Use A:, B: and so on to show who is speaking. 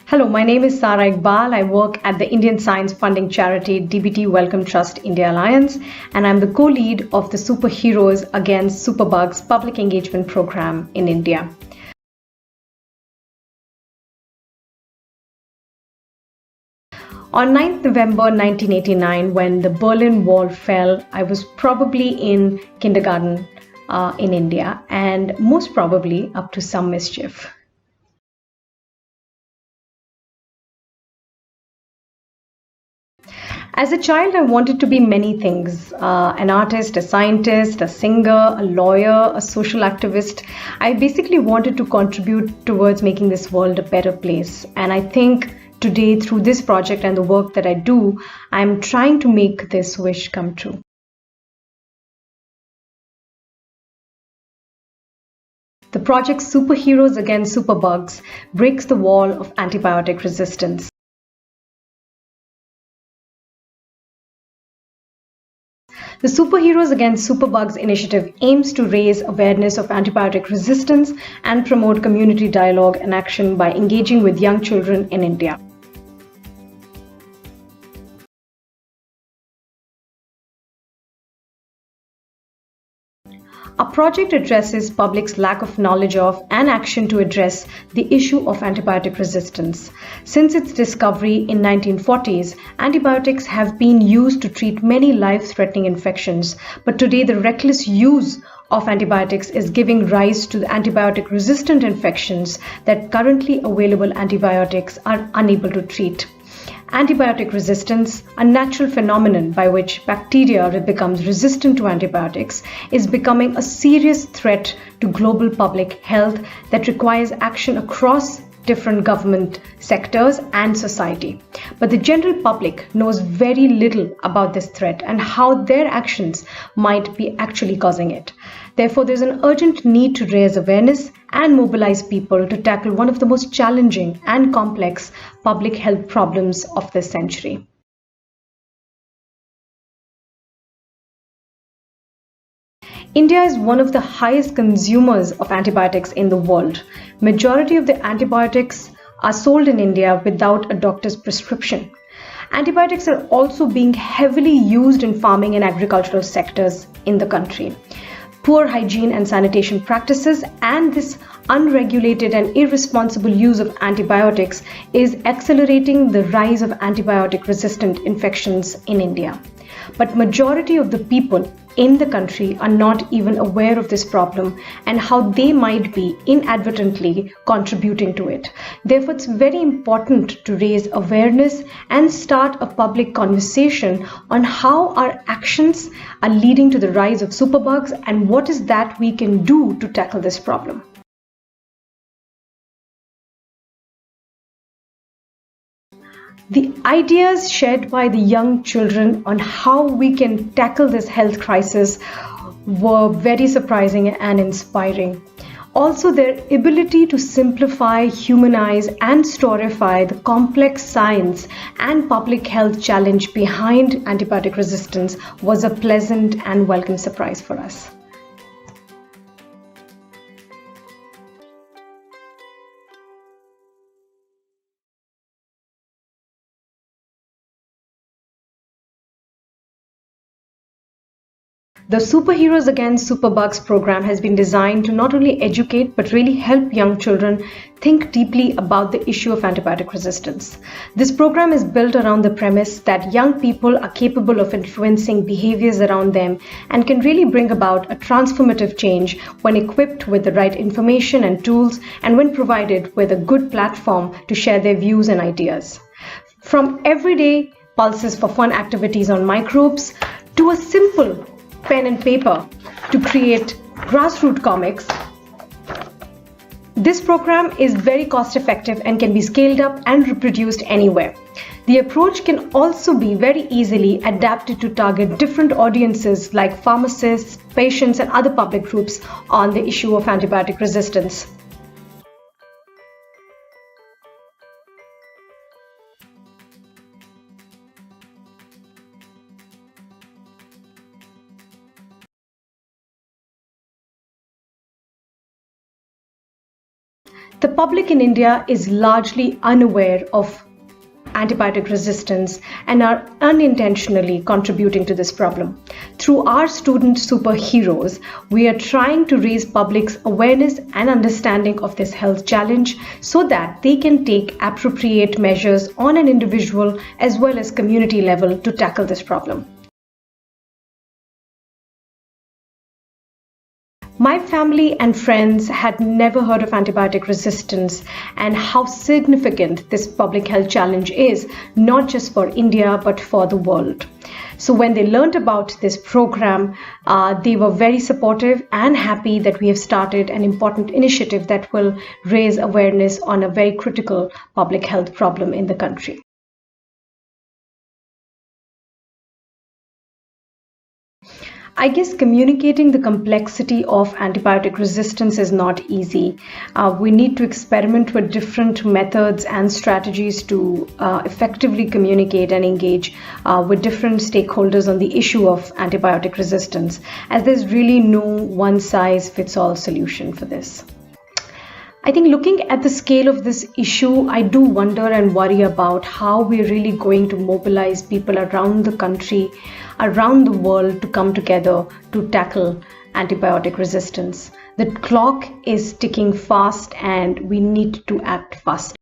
A: Hello, my name is Sarah Iqbal. I work at the Indian Science Funding Charity DBT Wellcome Trust India Alliance, and I'm the co-lead of the Superheroes Against Superbugs public engagement program in India. On 9th November 1989, when the Berlin Wall fell, I was probably in kindergarten in India, and most probably up to some mischief. As a child, I wanted to be many things, an artist, a scientist, a singer, a lawyer, a social activist. I basically wanted to contribute towards making this world a better place. And I think today, through this project and the work that I do, I'm trying to make this wish come true. The project Superheroes Against Superbugs breaks the wall of antibiotic resistance. The Superheroes Against Superbugs initiative aims to raise awareness of antibiotic resistance and promote community dialogue and action by engaging with young children in India. Our project addresses public's lack of knowledge of and action to address the issue of antibiotic resistance. Since its discovery in 1940s, antibiotics have been used to treat many life-threatening infections, but today the reckless use of antibiotics is giving rise to the antibiotic-resistant infections that currently available antibiotics are unable to treat. Antibiotic resistance, a natural phenomenon by which bacteria becomes resistant to antibiotics, is becoming a serious threat to global public health that requires action across different government sectors and society. But the general public knows very little about this threat and how their actions might be actually causing it. Therefore, there's an urgent need to raise awareness and mobilize people to tackle one of the most challenging and complex public health problems of this century. India is one of the highest consumers of antibiotics in the world. Majority of the antibiotics are sold in India without a doctor's prescription. Antibiotics are also being heavily used in farming and agricultural sectors in the country. Poor hygiene and sanitation practices and this unregulated and irresponsible use of antibiotics is accelerating the rise of antibiotic-resistant infections in India. But majority of the people in the country are not even aware of this problem and how they might be inadvertently contributing to it. Therefore, it's very important to raise awareness and start a public conversation on how our actions are leading to the rise of superbugs and what is that we can do to tackle this problem. The ideas shared by the young children on how we can tackle this health crisis were very surprising and inspiring. Also, their ability to simplify, humanize, and storify the complex science and public health challenge behind antibiotic resistance was a pleasant and welcome surprise for us. The Superheroes Against Superbugs program has been designed to not only educate but really help young children think deeply about the issue of antibiotic resistance. This program is built around the premise that young people are capable of influencing behaviors around them and can really bring about a transformative change when equipped with the right information and tools and when provided with a good platform to share their views and ideas. From everyday pulses for fun activities on microbes to a simple pen and paper to create grassroots comics. This program is very cost effective and can be scaled up and reproduced anywhere. The approach can also be very easily adapted to target different audiences like pharmacists, patients, and other public groups on the issue of antibiotic resistance. The public in India is largely unaware of antibiotic resistance and are unintentionally contributing to this problem. Through our student superheroes, we are trying to raise public's awareness and understanding of this health challenge so that they can take appropriate measures on an individual as well as community level to tackle this problem. My family and friends had never heard of antibiotic resistance and how significant this public health challenge is, not just for India, but for the world. So when they learned about this program, they were very supportive and happy that we have started an important initiative that will raise awareness on a very critical public health problem in the country. I guess communicating the complexity of antibiotic resistance is not easy. We need to experiment with different methods and strategies to effectively communicate and engage with different stakeholders on the issue of antibiotic resistance, as there's really no one-size-fits-all solution for this. I think looking at the scale of this issue, I do wonder and worry about how we're really going to mobilize people around the country, around the world to come together to tackle antibiotic resistance. The clock is ticking fast and we need to act fast.